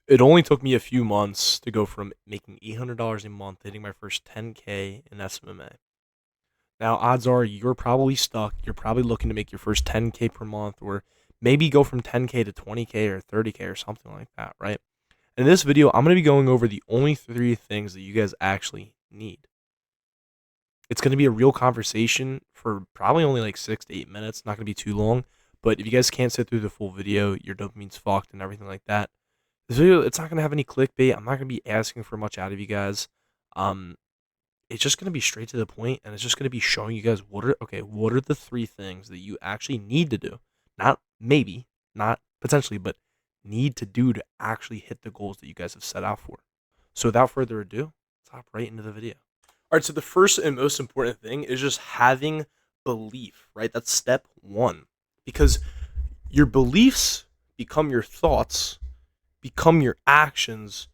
It only took me a few months to go from making $800 a month to hitting my first 10K in SMMA. Now, odds are you're probably stuck. You're probably looking to make your first 10K per month, or maybe go from 10K to 20K or 30K or something like that, right? In this video, I'm going to be going over the only 3 things that you guys actually need. It's going to be a real conversation for probably only like 6 to 8 minutes. Not going to be too long. But if you guys can't sit through the full video, your dopamine's fucked and everything like that. This video, it's not going to have any clickbait. I'm not going to be asking for much out of you guys. Um, it's just going to be straight to the point, and it's just going to be showing you guys what are the 3 things that you actually need to do. Not maybe, not potentially, but need to do to actually hit the goals that you guys have set out for. So without further ado, let's hop right into the video. All right, so the first and most important thing is just having belief, right? That's step one. Because your beliefs become your thoughts, become your actions,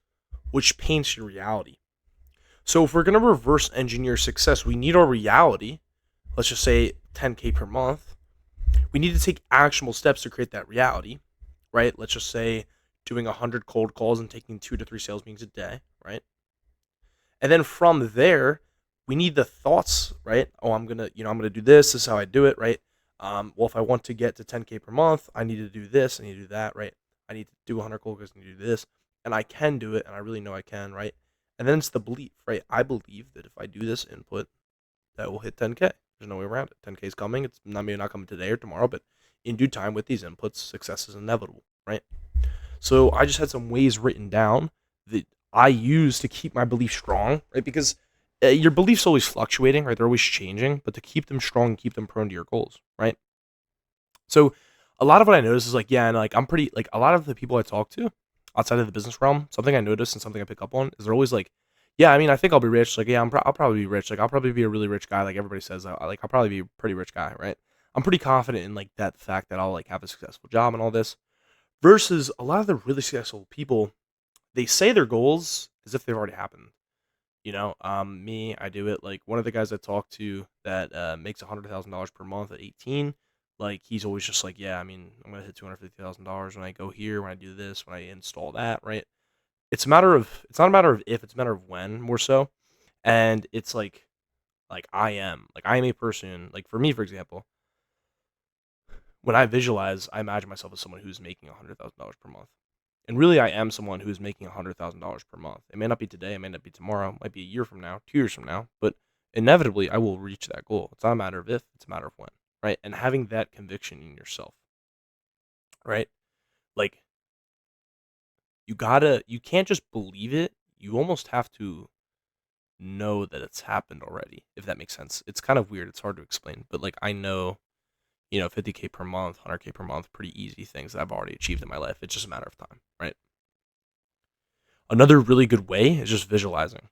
which paints your reality. So if we're going to reverse engineer success, we need our reality. Let's just say 10K per month. We need to take actionable steps to create that reality, right? Let's just say doing 100 cold calls and taking 2 to 3 sales meetings a day, right? And then from there, we need the thoughts, right? Oh, I'm gonna do this. This is how I do it, right? Well, if I want to get to 10K per month, I need to do this. I need to do that, right? I need to do 100 cold calls. I need to do this, and I can do it, and I really know I can, right? And then it's the belief, right? I believe that if I do this input, that will hit 10K. There's no way around it. 10K is coming. It's not maybe not coming today or tomorrow, but in due time with these inputs, success is inevitable, right? So I just had some ways written down that I use to keep my belief strong, right? Because your beliefs always fluctuating, right? They're always changing, but to keep them strong and keep them prone to your goals, right? So a lot of what I notice is like, yeah, and like I'm pretty like a lot of the people I talk to outside of the business realm, something I notice and something I pick up on is they're always like, yeah, I mean, I think I'll be rich. Like, yeah, I'll probably be rich. Like, I'll probably be a really rich guy. Like everybody says, I'll probably be a pretty rich guy, right? I'm pretty confident in like that fact that I'll like have a successful job and all this. Versus a lot of the really successful people, they say their goals as if they've already happened. Me, I do it. Like one of the guys I talked to that makes $100,000 per month at 18. Like he's always just like, yeah, I mean, I'm gonna hit $250,000 when I go here, when I do this, when I install that, right? It's not a matter of if, it's a matter of when, more so. And it's like I am a person. Like for me, for example, when I visualize, I imagine myself as someone who's making $100,000 per month. And really, I am someone who's making $100,000 per month. It may not be today, it may not be tomorrow, it might be a year from now, 2 years from now, but inevitably, I will reach that goal. It's not a matter of if, it's a matter of when, right? And having that conviction in yourself, right? Like, you can't just believe it. You almost have to know that it's happened already, if that makes sense. It's kind of weird. It's hard to explain, but like, I know, 50K per month, 100K per month, pretty easy things that I've already achieved in my life. It's just a matter of time, right? Another really good way is just visualizing.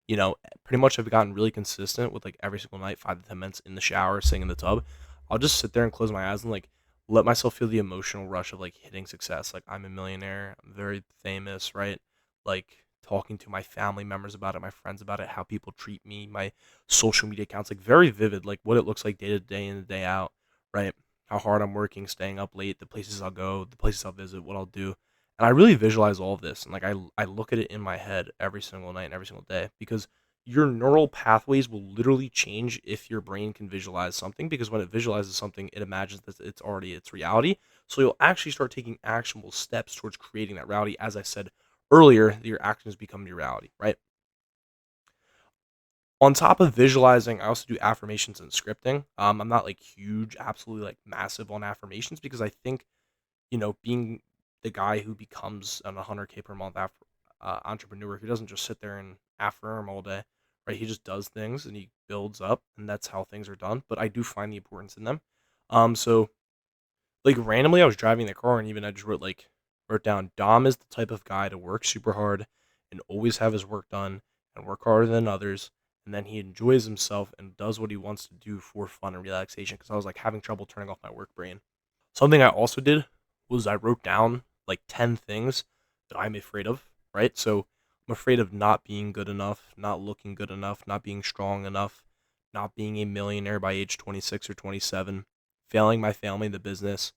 Pretty much I've gotten really consistent with like every single night, 5 to 10 minutes in the shower, sitting in the tub. I'll just sit there and close my eyes and like let myself feel the emotional rush of like hitting success. Like I'm a millionaire, I'm very famous, right? Like talking to my family members about it, my friends about it, how people treat me, my social media accounts, like very vivid, like what it looks like day to day and day out, right? How hard I'm working, staying up late, the places I'll go, the places I'll visit, what I'll do. And I really visualize all of this. And like I look at it in my head every single night and every single day because your neural pathways will literally change if your brain can visualize something, because when it visualizes something, it imagines that it's already its reality. So you'll actually start taking actionable steps towards creating that reality. As I said earlier, your actions become your reality, right? On top of visualizing, I also do affirmations and scripting. I'm not like huge, absolutely like massive on affirmations because I think, being the guy who becomes an 100K per month entrepreneur who doesn't just sit there and affirm all day, right? He just does things and he builds up, and that's how things are done. But I do find the importance in them. So like randomly, I was driving the car and even I just wrote down Dom is the type of guy to work super hard and always have his work done and work harder than others. And then he enjoys himself and does what he wants to do for fun and relaxation. Because I was like having trouble turning off my work brain. Something I also did was I wrote down like 10 things that I'm afraid of, right? So I'm afraid of not being good enough, not looking good enough, not being strong enough, not being a millionaire by age 26 or 27, failing my family, the business,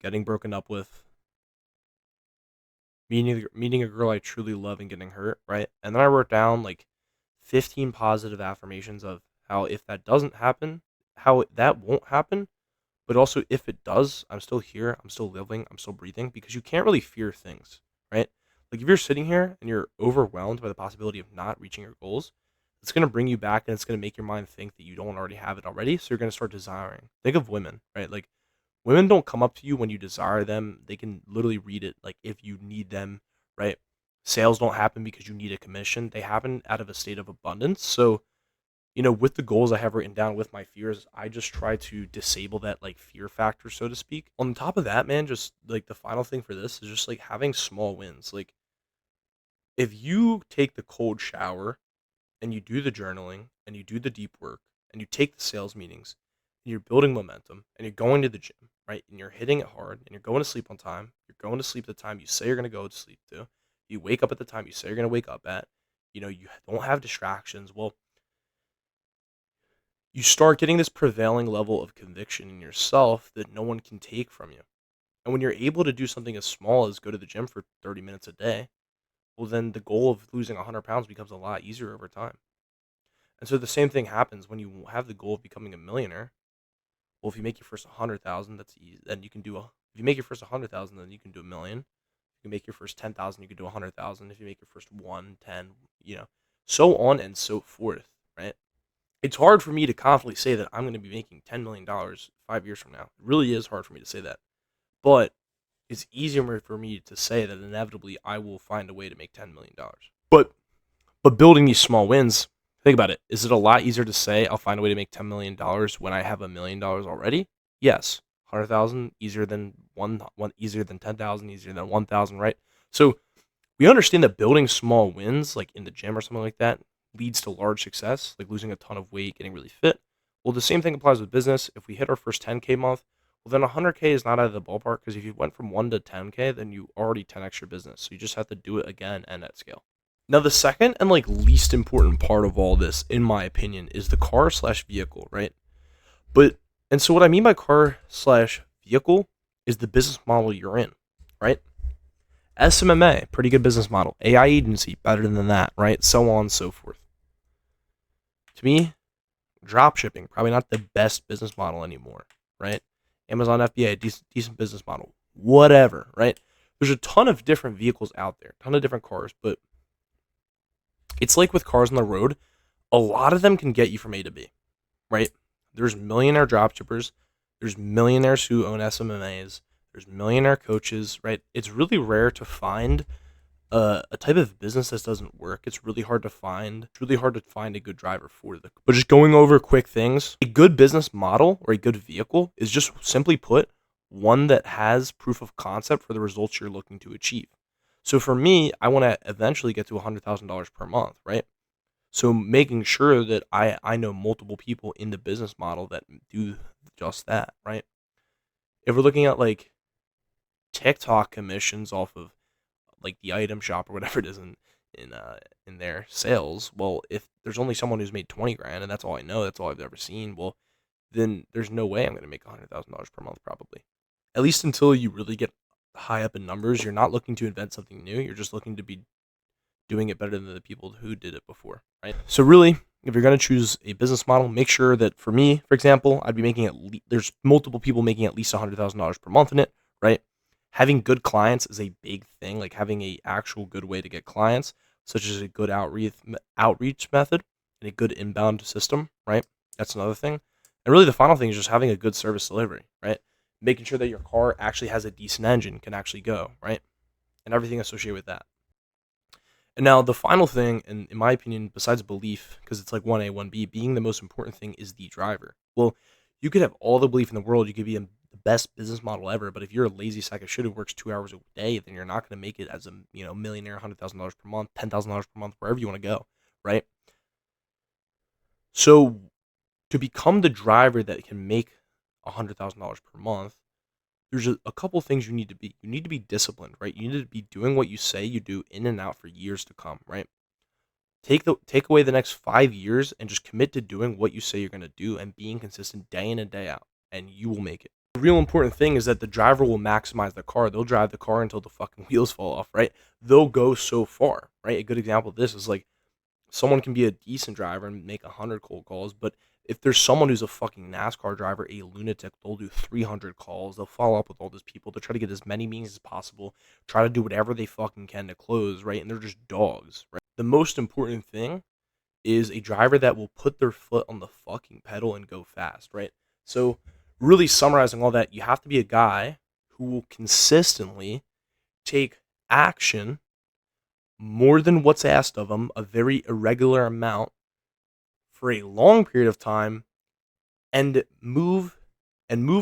getting broken up with, meeting a girl I truly love and getting hurt, right? And then I wrote down like 15 positive affirmations of how if that doesn't happen, how that won't happen, but also if it does, I'm still here, I'm still living, I'm still breathing because you can't really fear things, right? Like if you're sitting here and you're overwhelmed by the possibility of not reaching your goals, it's going to bring you back and it's going to make your mind think that you don't already have it already. So you're going to start desiring. Think of women, right? Like women don't come up to you when you desire them. They can literally read it like if you need them, right? Sales don't happen because you need a commission. They happen out of a state of abundance. So, with the goals I have written down with my fears, I just try to disable that like fear factor, so to speak. On top of that, man, just like the final thing for this is just like having small wins. Like if you take the cold shower and you do the journaling and you do the deep work and you take the sales meetings and you're building momentum and you're going to the gym, right? And you're hitting it hard and you're going to sleep on time. You're going to sleep at the time you say you're going to go to sleep to. You wake up at the time you say you're going to wake up at. You don't have distractions. Well, you start getting this prevailing level of conviction in yourself that no one can take from you. And when you're able to do something as small as go to the gym for 30 minutes a day, well, then the goal of losing 100 pounds becomes a lot easier over time. And so the same thing happens when you have the goal of becoming a millionaire. Well, if you make your first 100,000, that's easy. Then you can do a. If you make your first 100,000, then you can do a million. If you make your first 10,000, you can do 100,000. If you make your first 10, so on and so forth, right? It's hard for me to confidently say that I'm going to be making $10 million 5 years from now. It really is hard for me to say that, but it's easier for me to say that inevitably I will find a way to make $10 million. But building these small wins, think about it. Is it a lot easier to say I'll find a way to make $10 million when I have $1 million already? Yes. 100,000 easier than one easier than 10,000, easier than 1,000, right? So we understand that building small wins, like in the gym or something like that, leads to large success, like losing a ton of weight, getting really fit. Well, the same thing applies with business. If we hit our first 10K month, well, then 100K is not out of the ballpark because if you went from 1 to 10K, then you already 10x your business. So you just have to do it again and at scale. Now, the second and like least important part of all this, in my opinion, is the car slash vehicle, right? And so what I mean by car slash vehicle is the business model you're in, right? SMMA, pretty good business model. AI agency, better than that, right? So on and so forth. To me, drop shipping, probably not the best business model anymore, right? Amazon FBA, decent business model. Whatever, right? There's a ton of different vehicles out there, a ton of different cars, but it's like with cars on the road, a lot of them can get you from A to B, right? There's millionaire dropshippers, there's millionaires who own SMMAs, there's millionaire coaches, right? It's really rare to find a type of business that doesn't work. It's really hard to find. It's really hard to find a good driver for the. But just going over quick things, a good business model or a good vehicle is just simply put one that has proof of concept for the results you're looking to achieve. So for me, I want to eventually get to $100,000 per month, right? So making sure that I know multiple people in the business model that do just that, right? If we're looking at like TikTok commissions off of like the item shop or whatever it is in their sales, well, if there's only someone who's made 20 grand and that's all I know, that's all I've ever seen, well, then there's no way I'm going to make $100,000 per month probably. At least until you really get high up in numbers, you're not looking to invent something new. You're just looking to be doing it better than the people who did it before, right? So really, if you're going to choose a business model, make sure that for me, for example, I'd be making there's multiple people making at least $100,000 per month in it, right? Having good clients is a big thing, like having a actual good way to get clients, such as a good outreach method and a good inbound system, right? That's another thing. And really the final thing is just having a good service delivery, right? Making sure that your car actually has a decent engine, can actually go, right? And everything associated with that. And now the final thing, and in my opinion, besides belief, because it's like 1A, 1B, being the most important thing is the driver. Well, you could have all the belief in the world, you could be the best business model ever, but if you're a lazy sack of shit who works 2 hours a day, then you're not going to make it as a millionaire, $100,000 per month, $10,000 per month, wherever you want to go, right? So to become the driver that can make $100,000 per month, there's a couple things you need to be. You need to be disciplined, right? You need to be doing what you say you do in and out for years to come, right? Take away the next 5 years and just commit to doing what you say you're going to do and being consistent day in and day out, and you will make it. The real important thing is that the driver will maximize the car. They'll drive the car until the fucking wheels fall off, right? They'll go so far, right? A good example of this is like someone can be a decent driver and make 100 cold calls, but if there's someone who's a fucking NASCAR driver, a lunatic, they'll do 300 calls. They'll follow up with all these people. They'll try to get as many meetings as possible, try to do whatever they fucking can to close, right? And they're just dogs, right? The most important thing is a driver that will put their foot on the fucking pedal and go fast, right? So, really summarizing all that, you have to be a guy who will consistently take action more than what's asked of them, a very irregular amount for a long period of time, and move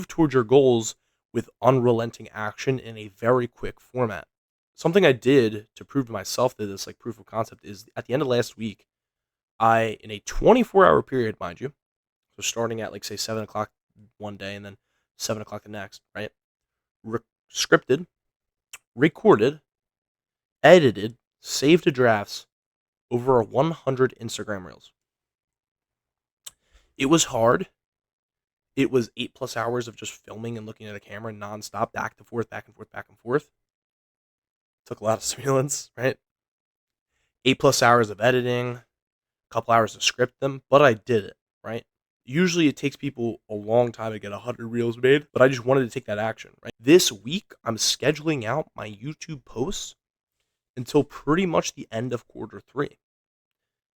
towards your goals with unrelenting action in a very quick format. Something I did to prove to myself that this like proof of concept is at the end of last week, I in a 24-hour period, mind you, so starting at like say 7 o'clock one day and then 7 o'clock the next, right? Scripted, recorded, edited, saved to drafts over 100 Instagram reels. It was hard. It was 8+ hours of just filming and looking at a camera nonstop, back and forth, back and forth, back and forth. Took a lot of stimulants, right? 8+ hours of editing, a couple hours to script them, but I did it, right? Usually it takes people a long time to get 100 reels made, but I just wanted to take that action, right? This week, I'm scheduling out my YouTube posts until pretty much the end of Q3.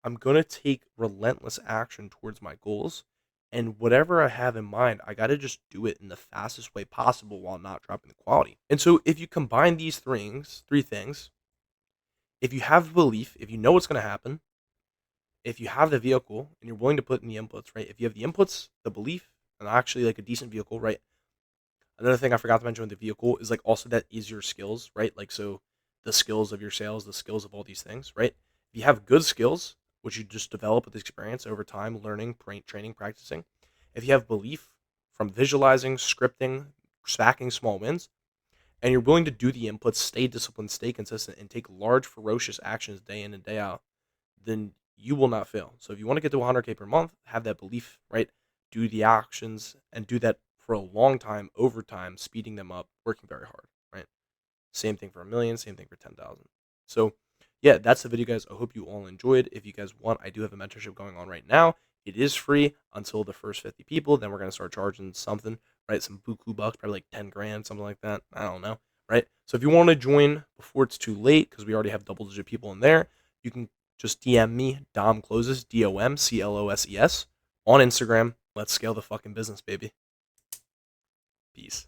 I'm going to take relentless action towards my goals. And whatever I have in mind, I got to just do it in the fastest way possible while not dropping the quality. And so if you combine these three things, if you have belief, if you know what's going to happen, if you have the vehicle and you're willing to put in the inputs, right? If you have the inputs, the belief, and actually like a decent vehicle, right? Another thing I forgot to mention with the vehicle is like also that is your skills, right? Like, so the skills of your sales, the skills of all these things, right? If you have good skills, which you just develop with experience over time, learning, training, practicing. If you have belief from visualizing, scripting, stacking small wins, and you're willing to do the inputs, stay disciplined, stay consistent, and take large, ferocious actions day in and day out, then you will not fail. So if you want to get to 100K per month, have that belief, right? Do the actions and do that for a long time, over time, speeding them up, working very hard, right? Same thing for a million, same thing for 10,000. So yeah, that's the video, guys. I hope you all enjoyed. If you guys want, I do have a mentorship going on right now. It is free until the first 50 people. Then we're going to start charging something, right? Some buku bucks, probably like 10 grand, something like that. I don't know, right? So if you want to join before it's too late, because we already have double-digit people in there, you can just DM me, Dom Closes, DOMCLOSES, on Instagram. Let's scale the fucking business, baby. Peace.